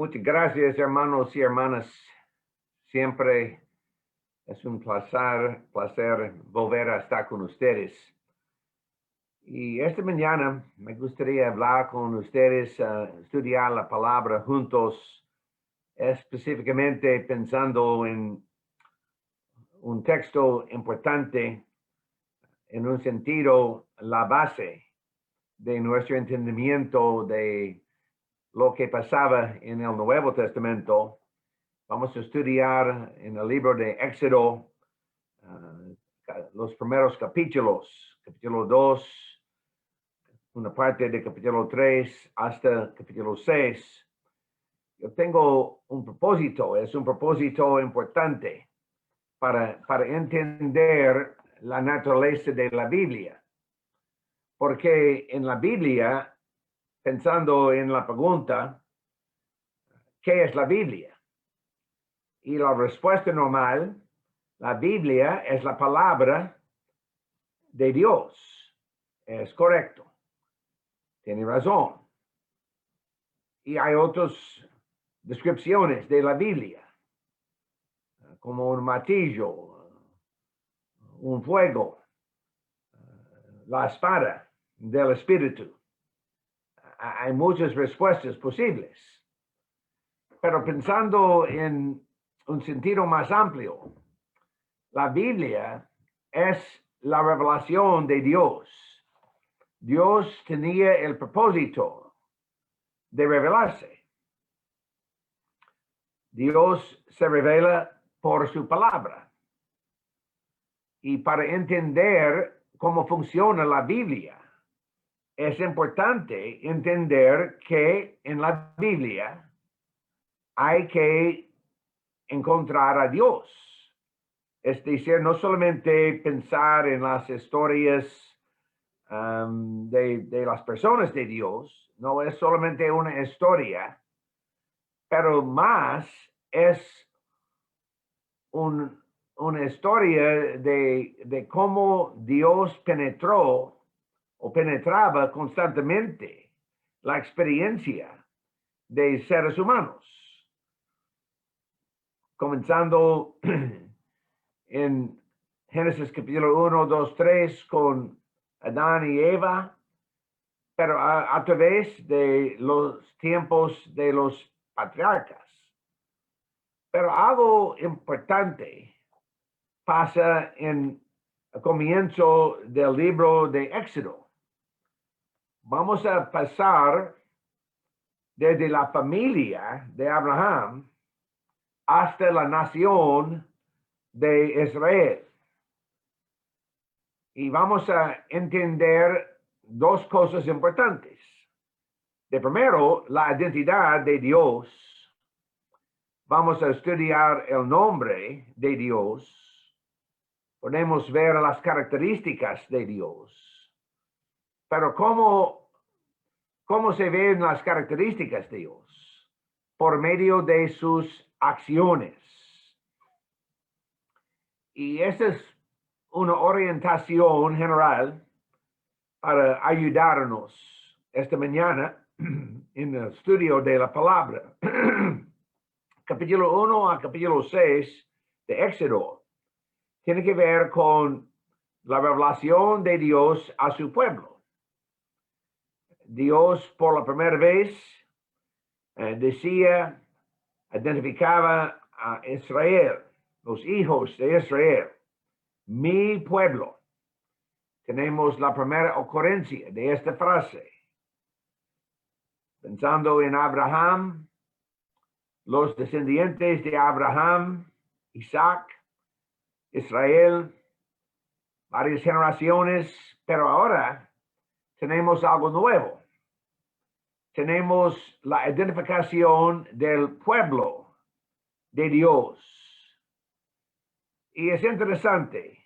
Muchas gracias, hermanos y hermanas. Siempre es un placer volver a estar con ustedes. Y esta mañana me gustaría hablar con ustedes, estudiar la palabra juntos, específicamente pensando en un texto importante, en un sentido, la base de nuestro entendimiento de lo que pasaba en el Nuevo Testamento. Vamos a estudiar en el libro de Éxodo los primeros capítulos, capítulo 2, una parte de capítulo 3 hasta capítulo 6. Yo tengo un propósito, es un propósito importante para entender la naturaleza de la Biblia. Porque en la Biblia, pensando en la pregunta, ¿qué es la Biblia? Y la respuesta normal, la Biblia es la palabra de Dios. Es correcto. Tiene razón. Y hay otras descripciones de la Biblia, como un martillo, un fuego, la espada del Espíritu. Hay muchas respuestas posibles. Pero pensando en un sentido más amplio, la Biblia es la revelación de Dios. Dios tenía el propósito de revelarse. Dios se revela por su palabra. Y para entender cómo funciona la Biblia, es importante entender que en la Biblia hay que encontrar a Dios. Es decir, no solamente pensar en las historias de las personas de Dios, no es solamente una historia, pero más es una historia de cómo Dios penetró o penetraba constantemente la experiencia de seres humanos. Comenzando en Génesis capítulo 1, 2, 3 con Adán y Eva, pero a través de los tiempos de los patriarcas. Pero algo importante pasa en el comienzo del libro de Éxodo. Vamos a pasar desde la familia de Abraham hasta la nación de Israel. Y vamos a entender dos cosas importantes. De primero, la identidad de Dios. Vamos a estudiar el nombre de Dios. Podemos ver las características de Dios. Pero ¿cómo se ven las características de Dios? Por medio de sus acciones. Y esa es una orientación general para ayudarnos esta mañana en el estudio de la palabra. Capítulo 1 a capítulo 6 de Éxodo tiene que ver con la revelación de Dios a su pueblo. Dios por la primera vez identificaba a Israel, los hijos de Israel, mi pueblo. Tenemos la primera ocurrencia de esta frase. Pensando en Abraham, los descendientes de Abraham, Isaac, Israel, varias generaciones, pero ahora tenemos algo nuevo. Tenemos la identificación del pueblo de Dios. Y es interesante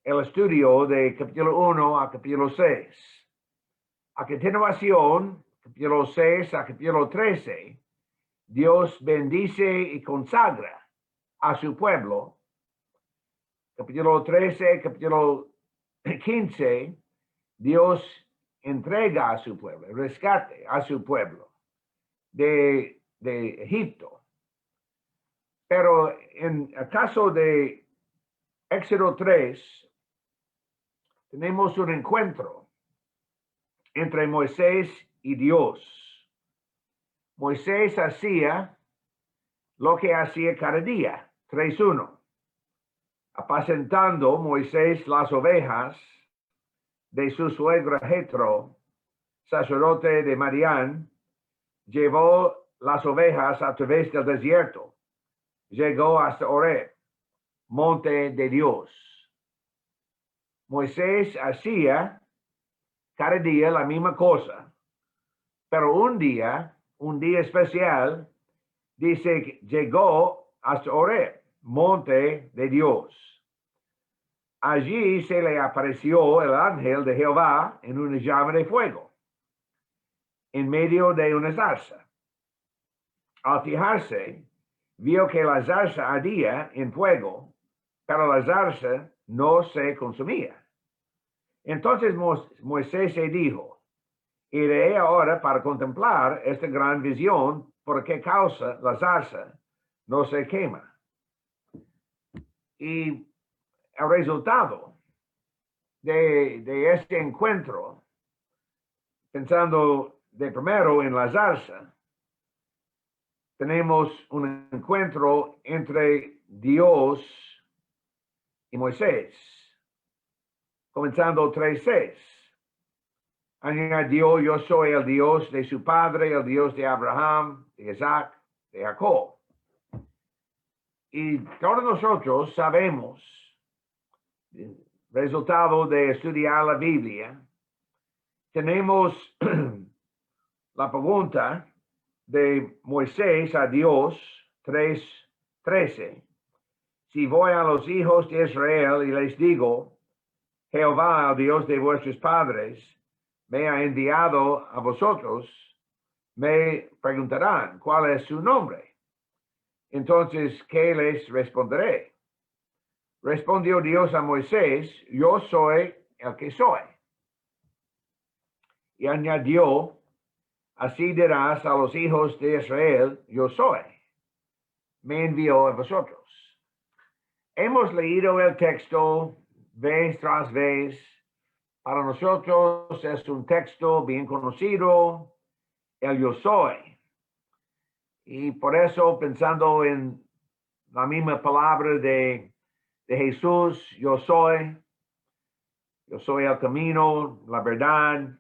el estudio de capítulo 1 a capítulo 6. A continuación, capítulo 6 a capítulo 13, Dios bendice y consagra a su pueblo. Capítulo 13, capítulo 15, Dios entrega a su pueblo, rescate a su pueblo de de Egipto. Pero en el caso de Éxodo 3, tenemos un encuentro entre Moisés y Dios. Moisés hacía lo que hacía cada día, 3:1. Apacentando Moisés las ovejas de su suegro Jetro, sacerdote de Madián, llevó las ovejas a través del desierto. Llegó hasta Horeb, monte de Dios. Moisés hacía cada día la misma cosa, pero un día especial, dice que llegó hasta Horeb, monte de Dios. Allí se le apareció el ángel de Jehová en una llama de fuego, en medio de una zarza. Al fijarse, vio que la zarza ardía en fuego, pero la zarza no se consumía. Entonces Moisés se dijo, iré ahora para contemplar esta gran visión, por qué causa la zarza no se quema. Y el resultado de este encuentro, pensando de primero en la zarza, tenemos un encuentro entre Dios y Moisés, comenzando 3:6. Añadió, yo soy el Dios de su padre, el Dios de Abraham, de Isaac, de Jacob. Y todos nosotros sabemos, resultado de estudiar la Biblia, tenemos la pregunta de Moisés a Dios, 3:13. Si voy a los hijos de Israel y les digo, Jehová, el Dios de vuestros padres, me ha enviado a vosotros, me preguntarán, ¿cuál es su nombre? Entonces, ¿qué les responderé? Respondió Dios a Moisés, yo soy el que soy. Y añadió, así dirás a los hijos de Israel, yo soy. Me envió a vosotros. Hemos leído el texto vez tras vez. Para nosotros es un texto bien conocido, el yo soy. Y por eso, pensando en la misma palabra de Jesús, yo soy el camino, la verdad,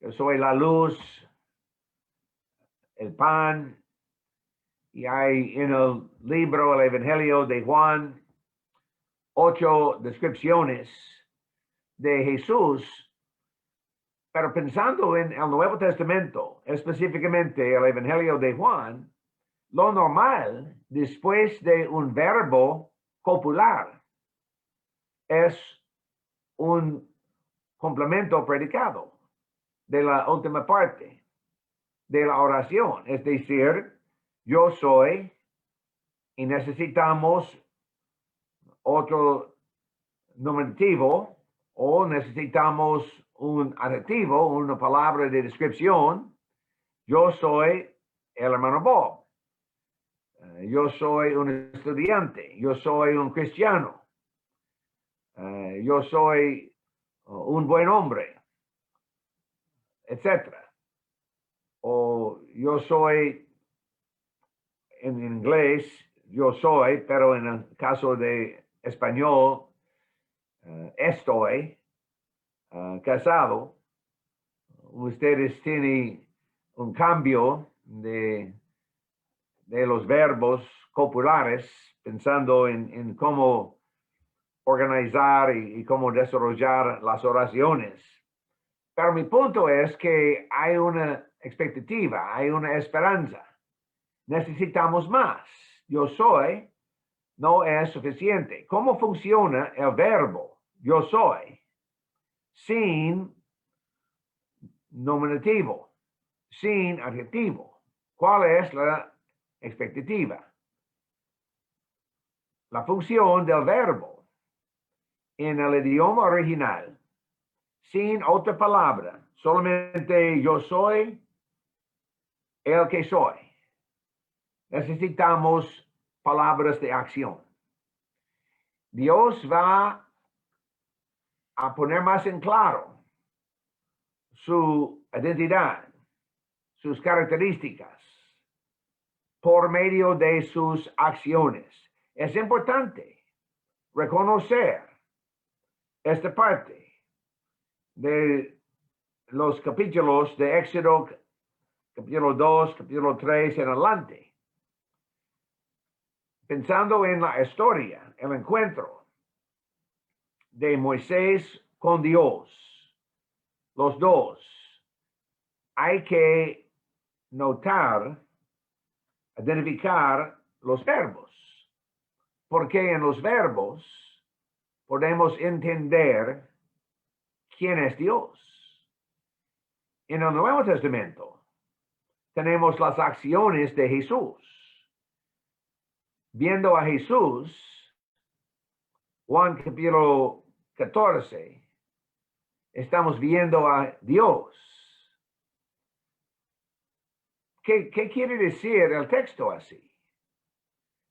yo soy la luz, el pan. Y hay en el libro, el Evangelio de Juan, 8 descripciones de Jesús, pero pensando en el Nuevo Testamento, específicamente el Evangelio de Juan, lo normal después de un verbo copular es un complemento predicado de la última parte de la oración, es decir, yo soy, y necesitamos otro nominativo o necesitamos un adjetivo, una palabra de descripción. Yo soy el hermano Bob. Yo soy un estudiante. Yo soy un cristiano. Yo soy un buen hombre, etc. O yo soy, en inglés, yo soy, pero en el caso de español, estoy casado. Ustedes tienen un cambio de los verbos copulares, pensando en cómo organizar y cómo desarrollar las oraciones. Pero mi punto es que hay una expectativa, hay una esperanza. Necesitamos más. Yo soy no es suficiente. ¿Cómo funciona el verbo yo soy sin nominativo, sin adjetivo? ¿Cuál es la expectativa? La función del verbo en el idioma original, sin otra palabra, solamente yo soy el que soy. necesitamos palabras de acción. Dios va a poner más en claro su identidad, sus características, por medio de sus acciones. Es importante reconocer esta parte de los capítulos de Éxodo, capítulo 2, capítulo 3 en adelante. Pensando en la historia, el encuentro de Moisés con Dios, los dos, hay que notar, identificar los verbos, porque en los verbos podemos entender quién es Dios. En el Nuevo Testamento tenemos las acciones de Jesús. Viendo a Jesús, Juan capítulo 14, estamos viendo a Dios. ¿Qué quiere decir el texto así?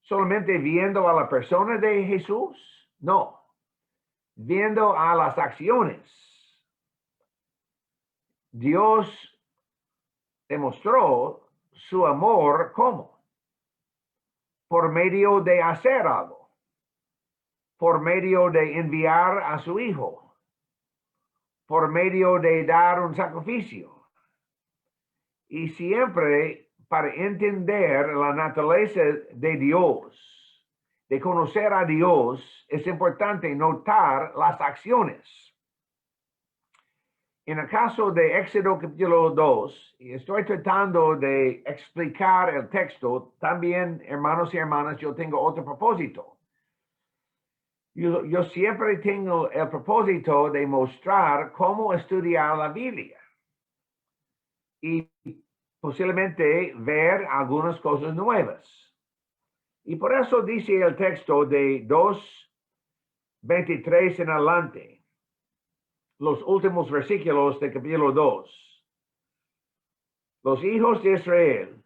¿Solamente viendo a la persona de Jesús? No, viendo a las acciones. Dios demostró su amor, ¿cómo? Por medio de hacer algo, por medio de enviar a su Hijo, por medio de dar un sacrificio. Y siempre para entender la naturaleza de Dios, de conocer a Dios, es importante notar las acciones. En el caso de Éxodo capítulo 2, y estoy tratando de explicar el texto, también, hermanos y hermanas, yo tengo otro propósito. Yo siempre tengo el propósito de mostrar cómo estudiar la Biblia y posiblemente ver algunas cosas nuevas. Y por eso dice el texto de 2:23 en adelante, los últimos versículos de capítulo 2. Los hijos de Israel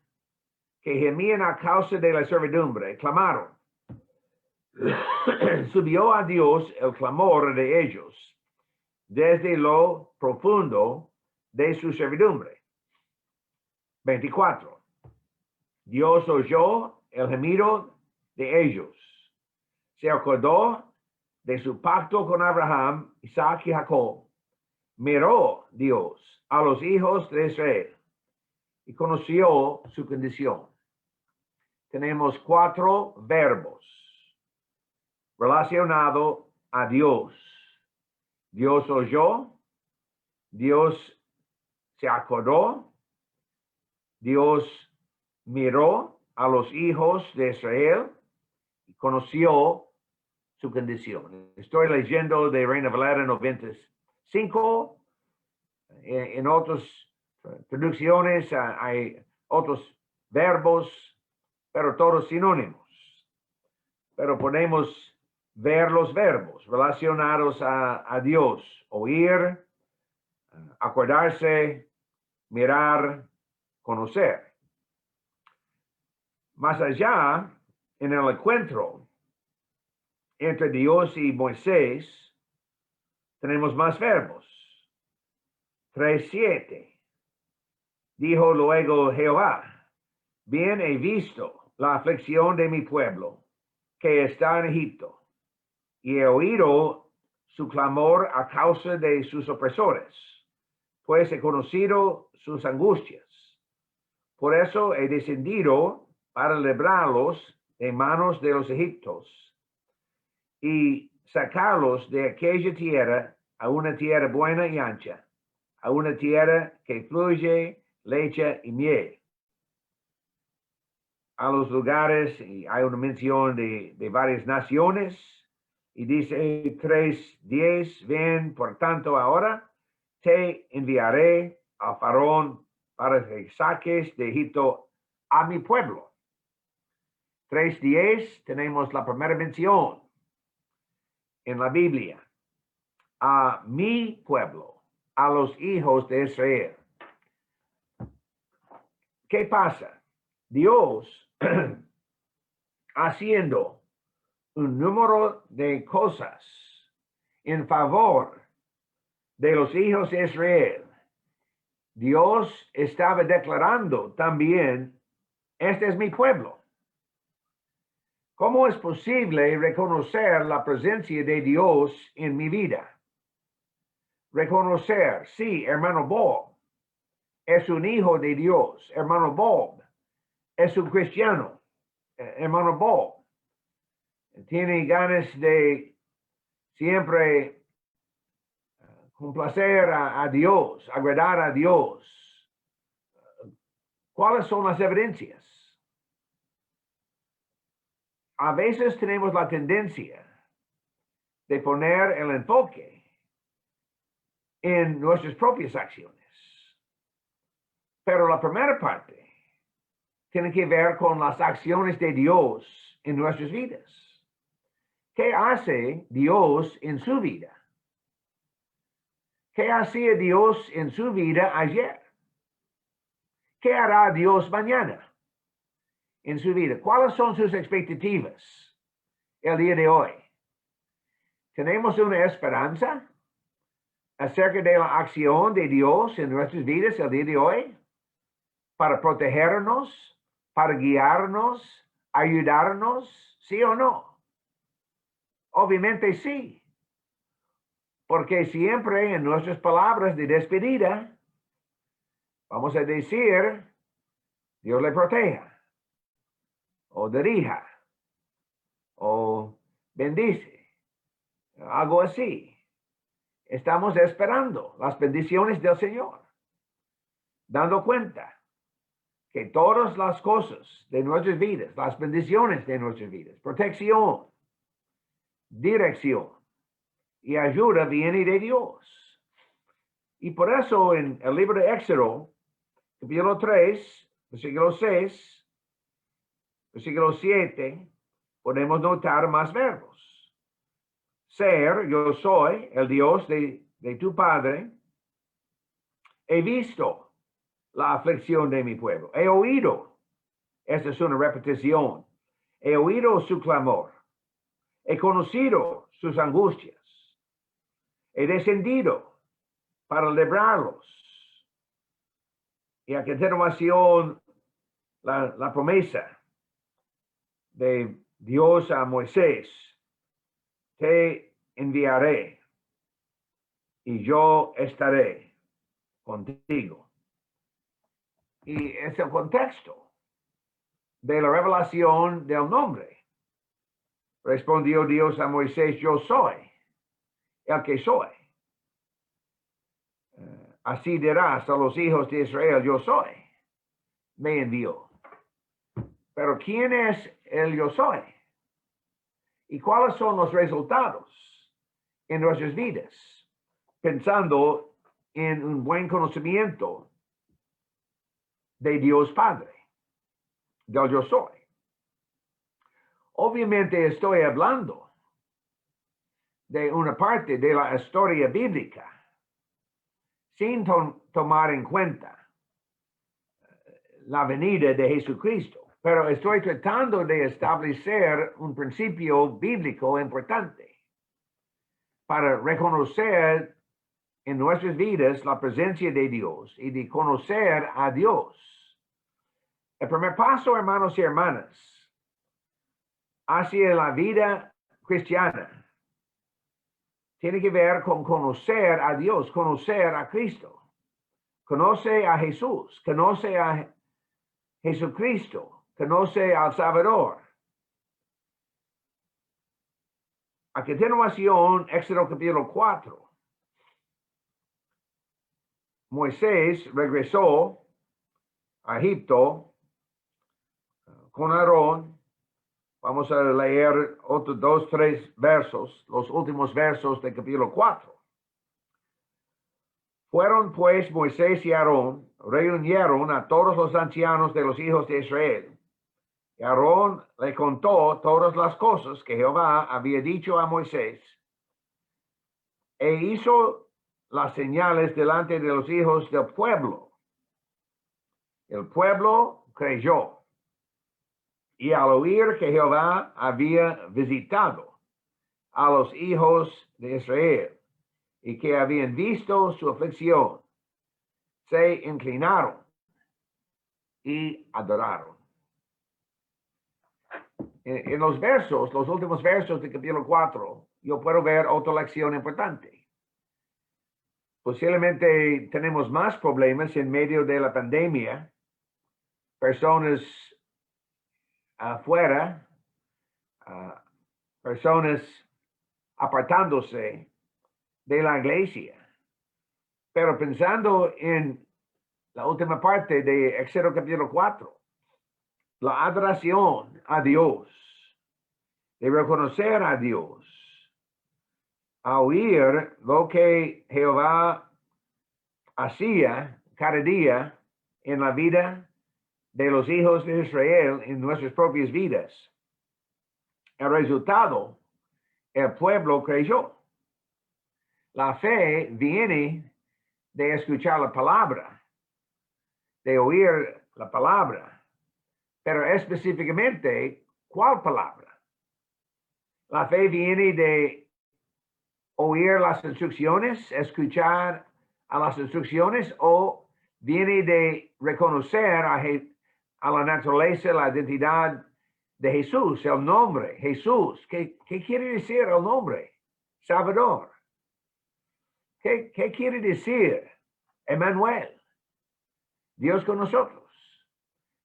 que gemían a causa de la servidumbre clamaron. Subió a Dios el clamor de ellos desde lo profundo de su servidumbre. 24. Dios oyó el gemido de ellos. Se acordó de su pacto con Abraham, Isaac y Jacob. Miró Dios a los hijos de Israel y conoció su condición. Tenemos 4 verbos relacionados a Dios. Dios oyó, Dios se acordó, Dios miró a los hijos de Israel y conoció su condición. Estoy leyendo de Reina Valera 95. En otras traducciones hay otros verbos, pero todos sinónimos. Pero podemos ver los verbos relacionados a Dios: oír, acordarse, mirar, conocer. Más allá, en el encuentro entre Dios y Moisés, tenemos más verbos. 3:7. Dijo luego Jehová: bien he visto la aflicción de mi pueblo que está en Egipto, y he oído su clamor a causa de sus opresores, pues he conocido sus angustias. Por eso he descendido para librarlos de manos de los egipcios y sacarlos de aquella tierra a una tierra buena y ancha, a una tierra que fluye leche y miel. A los lugares, y hay una mención de varias naciones, y dice 3:10, ven por tanto ahora, te enviaré a Faraón para que saques de Egipto a mi pueblo. 3:10, tenemos la primera mención en la Biblia, a mi pueblo, a los hijos de Israel. ¿Qué pasa? Dios haciendo un número de cosas en favor de los hijos de Israel. Dios estaba declarando también, este es mi pueblo. ¿Cómo es posible reconocer la presencia de Dios en mi vida? Reconocer, sí, hermano Bob es un hijo de Dios. Hermano Bob es un cristiano. Hermano Bob tiene ganas de siempre complacer a Dios, agradar a Dios. ¿Cuáles son las evidencias? A veces tenemos la tendencia de poner el enfoque en nuestras propias acciones. Pero la primera parte tiene que ver con las acciones de Dios en nuestras vidas. ¿Qué hace Dios en su vida? ¿Qué hacía Dios en su vida ayer? ¿Qué hará Dios mañana en su vida? ¿Cuáles son sus expectativas el día de hoy? ¿Tenemos una esperanza acerca de la acción de Dios en nuestras vidas el día de hoy? Para protegernos, para guiarnos, ayudarnos, ¿sí o no? Obviamente sí. Porque siempre en nuestras palabras de despedida, vamos a decir, Dios le proteja, o dirija, o bendice, algo así. Estamos esperando las bendiciones del Señor, dando cuenta que todas las cosas de nuestras vidas, las bendiciones de nuestras vidas, protección, dirección y ayuda viene de Dios. Y por eso en el libro de Éxodo, capítulo 3, versículo 6, versículo 7, podemos notar más verbos. Ser, yo soy el Dios de tu Padre. He visto la aflicción de mi pueblo. He oído. Esta es una repetición. He oído su clamor. He conocido sus angustias. He descendido para librarlos. Y a continuación, la promesa de Dios a Moisés. Te enviaré y yo estaré contigo. Y es el contexto de la revelación del nombre. Respondió Dios a Moisés, yo soy el que soy. Así dirás a los hijos de Israel, yo soy. Me envió. Pero ¿quién es el yo soy? ¿Y cuáles son los resultados en nuestras vidas? Pensando en un buen conocimiento de Dios Padre, del yo soy. Obviamente estoy hablando de una parte de la historia bíblica sin tomar en cuenta la venida de Jesucristo. Pero estoy tratando de establecer un principio bíblico importante para reconocer en nuestras vidas la presencia de Dios y de conocer a Dios. El primer paso, hermanos y hermanas, hacia la vida cristiana tiene que ver con conocer a Dios, conocer a Cristo. Conoce a Jesús, conoce a Jesucristo, conoce al Salvador. A continuación, Éxodo capítulo 4. Moisés regresó a Egipto con Aarón. Vamos a leer otros 2, 3 versos, los últimos versos del capítulo 4. Fueron pues Moisés y Aarón, reunieron a todos los ancianos de los hijos de Israel. Y Aarón le contó todas las cosas que Jehová había dicho a Moisés, e hizo las señales delante de los hijos del pueblo. El pueblo creyó. Y al oír que Jehová había visitado a los hijos de Israel y que habían visto su aflicción, se inclinaron y adoraron. En los versos, los últimos versos del capítulo 4, yo puedo ver otra lección importante. Posiblemente tenemos más problemas en medio de la pandemia, personas afuera, personas apartándose de la iglesia. Pero pensando en la última parte de Éxodo capítulo 4, la adoración a Dios, de reconocer a Dios, a oír lo que Jehová hacía cada día en la vida de los hijos de Israel, en nuestras propias vidas. El resultado, el pueblo creyó. La fe viene de escuchar la palabra, de oír la palabra, pero específicamente, ¿cuál palabra? La fe viene de oír las instrucciones, escuchar a las instrucciones, o viene de reconocer a la naturaleza, la identidad de Jesús, el nombre, Jesús. ¿Qué quiere decir el nombre? Salvador. ¿Qué quiere decir Emmanuel? Dios con nosotros.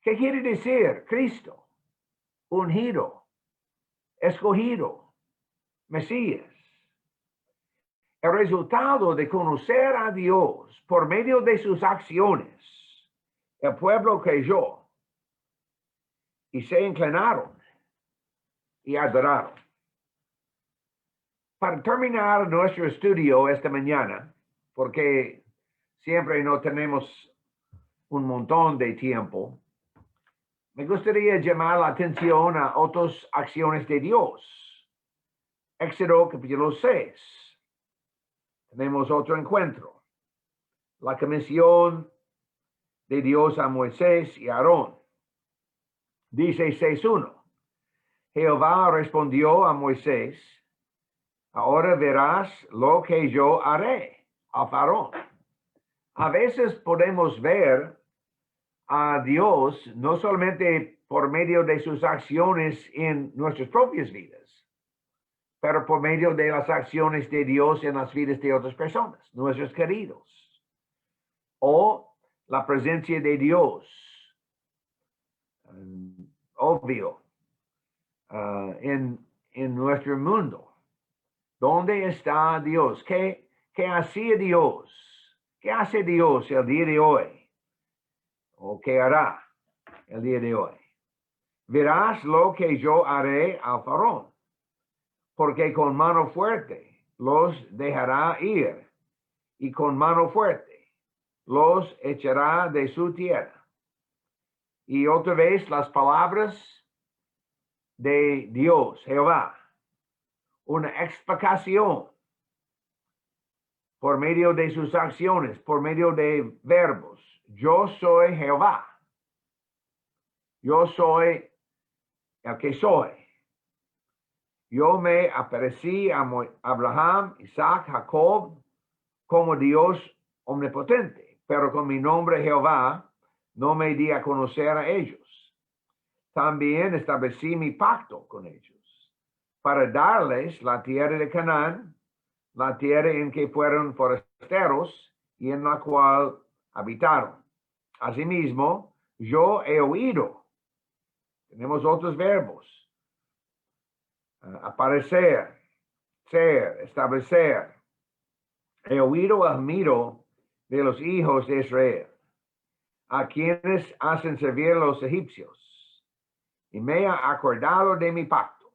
¿Qué quiere decir Cristo? Ungido, escogido, Mesías. El resultado de conocer a Dios por medio de sus acciones, el pueblo creyó y se inclinaron y adoraron. Para terminar nuestro estudio esta mañana, porque siempre no tenemos un montón de tiempo, me gustaría llamar la atención a otras acciones de Dios. Éxodo capítulo 6. Tenemos otro encuentro. La comisión de Dios a Moisés y Aarón. Dice 6:1. Jehová respondió a Moisés: ahora verás lo que yo haré a Faraón. A veces podemos ver a Dios no solamente por medio de sus acciones en nuestras propias vidas, pero por medio de las acciones de Dios en las vidas de otras personas, nuestros queridos, o la presencia de Dios, obvio, en nuestro mundo. ¿Dónde está Dios? ¿Qué hacía Dios? ¿Qué hace Dios el día de hoy? ¿O qué hará el día de hoy? Verás lo que yo haré al Faraón, porque con mano fuerte los dejará ir, y con mano fuerte los echará de su tierra. Y otra vez las palabras de Dios, Jehová, una explicación por medio de sus acciones, por medio de verbos. Yo soy Jehová. Yo soy el que soy. Yo me aparecí a Abraham, Isaac, Jacob como Dios omnipotente, pero con mi nombre Jehová no me di a conocer a ellos. También establecí mi pacto con ellos para darles la tierra de Canaán, la tierra en que fueron forasteros y en la cual habitaron. Asimismo, yo he oído. Tenemos otros verbos. Aparecer, ser, establecer. He oído el gemido de los hijos de Israel, a quienes hacen servir los egipcios, y me ha acordado de mi pacto.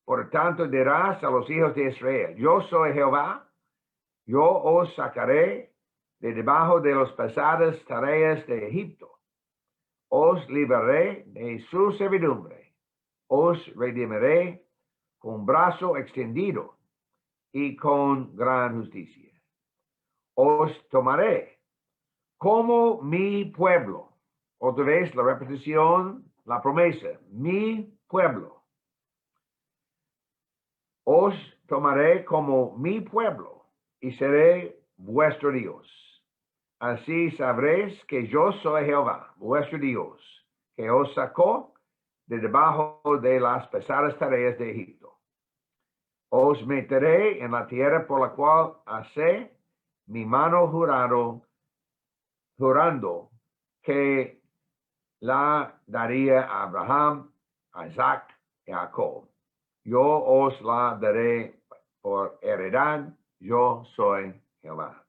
Por tanto dirás a los hijos de Israel: yo soy Jehová, yo os sacaré de debajo de las pesadas tareas de Egipto, os libraré de su servidumbre, os redimiré con brazo extendido y con gran justicia. Os tomaré como mi pueblo, Otra vez la repetición, la promesa. Mi pueblo. Os tomaré como mi pueblo y seré vuestro Dios. Así sabréis que yo soy Jehová, vuestro Dios, que os sacó de debajo de las pesadas tareas de Egipto. Os meteré en la tierra por la cual hacé mi mano jurando que la daría a Abraham, a Isaac y a Jacob. Yo os la daré por heredad, yo soy Jehová.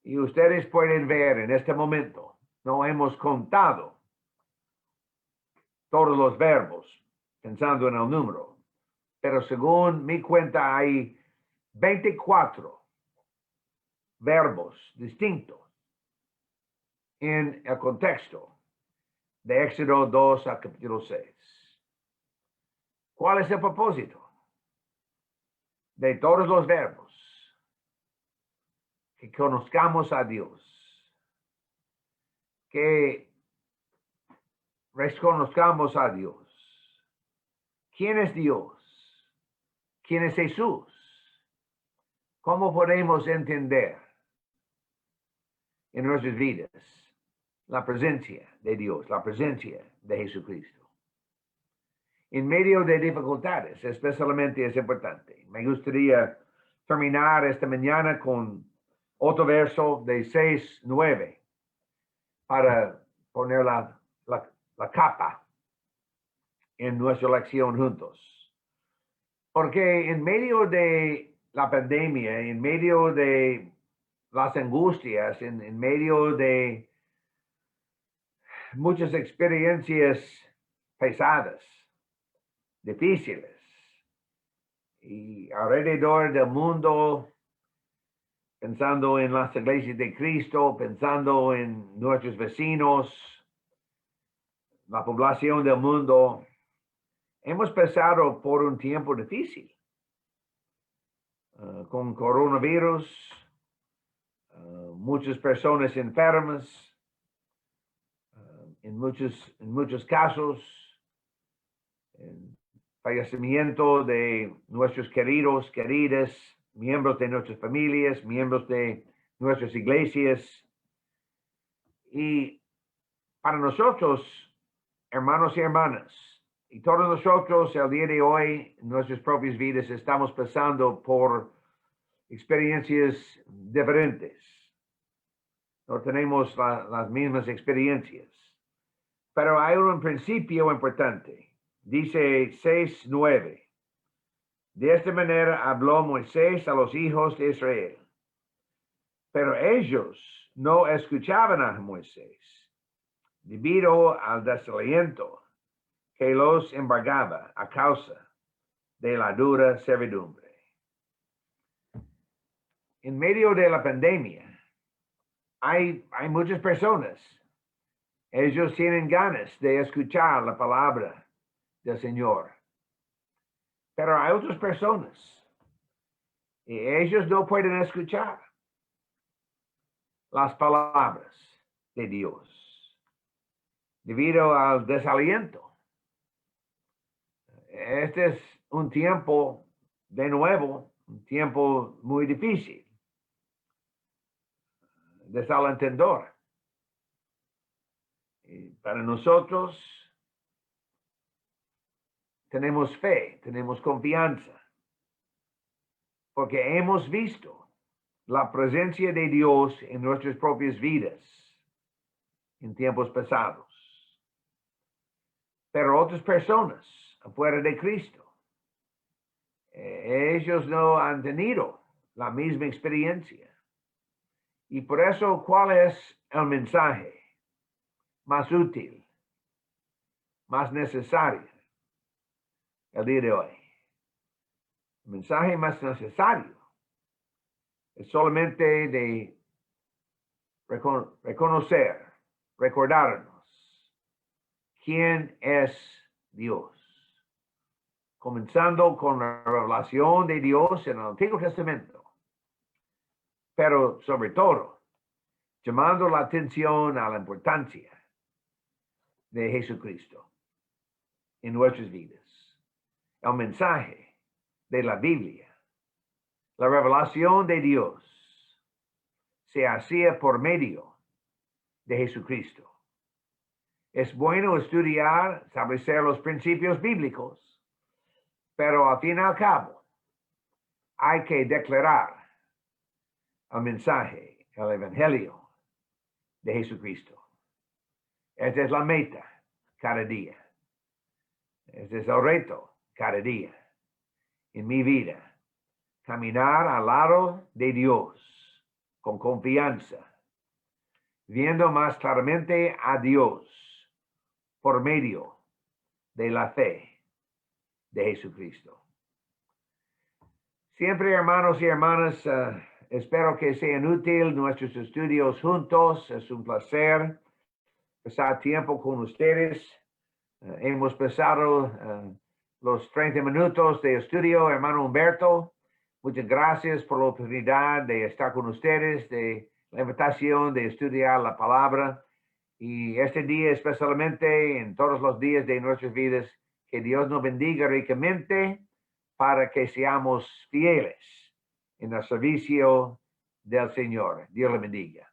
Y ustedes pueden ver en este momento, no hemos contado todos los verbos, pensando en el número, pero según mi cuenta hay 24 verbos distintos en el contexto de Éxodo 2 a capítulo 6. ¿Cuál es el propósito de todos los verbos? Que conozcamos a Dios, que reconozcamos a Dios. ¿Quién es Dios? ¿Quién es Jesús? ¿Cómo podemos entender en nuestras vidas la presencia de Dios, la presencia de Jesucristo? En medio de dificultades, especialmente es importante. Me gustaría terminar esta mañana con otro verso de 6:9 para poner la capa en nuestra lección juntos. Porque en medio de la pandemia, en medio de las angustias, en medio de muchas experiencias pesadas, difíciles, y alrededor del mundo, pensando en las iglesias de Cristo, pensando en nuestros vecinos, la población del mundo, hemos pasado por un tiempo difícil con coronavirus, muchas personas enfermas, en muchos casos, fallecimiento de nuestros queridos, queridas, miembros de nuestras familias, miembros de nuestras iglesias. Y para nosotros, hermanos y hermanas, y todos nosotros el día de hoy, en nuestras propias vidas, estamos pasando por experiencias diferentes. No tenemos las mismas experiencias. Pero hay un principio importante. Dice 6:9. De esta manera habló Moisés a los hijos de Israel. Pero ellos no escuchaban a Moisés, debido al desaliento que los embargaba a causa de la dura servidumbre. En medio de la pandemia, hay muchas personas. Ellos tienen ganas de escuchar la palabra del Señor. Pero hay otras personas y ellos no pueden escuchar las palabras de Dios debido al desaliento. Este es un tiempo de nuevo, un tiempo muy difícil, desalentador. Y para nosotros tenemos fe, tenemos confianza, porque hemos visto la presencia de Dios en nuestras propias vidas en tiempos pasados. Pero otras personas afuera de Cristo, ellos no han tenido la misma experiencia. Y por eso, ¿cuál es el mensaje más útil, más necesario el día de hoy? El mensaje más necesario es solamente de reconocer, recordarnos quién es Dios. Comenzando con la revelación de Dios en el Antiguo Testamento, pero sobre todo llamando la atención a la importancia de Jesucristo en nuestras vidas. El mensaje de la Biblia, la revelación de Dios, se hacía por medio de Jesucristo. Es bueno estudiar, establecer los principios bíblicos, pero al fin y al cabo hay que declarar el mensaje, el evangelio de Jesucristo. Esta es la meta cada día. Este es el reto cada día en mi vida. Caminar al lado de Dios con confianza, viendo más claramente a Dios por medio de la fe de Jesucristo. Siempre, hermanos y hermanas, espero que sean útiles nuestros estudios juntos. Es un placer pasar tiempo con ustedes. Hemos pasado los 30 minutos de estudio, hermano Humberto. Muchas gracias por la oportunidad de estar con ustedes, de la invitación de estudiar la palabra. Y este día especialmente, en todos los días de nuestras vidas, que Dios nos bendiga ricamente para que seamos fieles en el servicio del Señor. Dios le bendiga.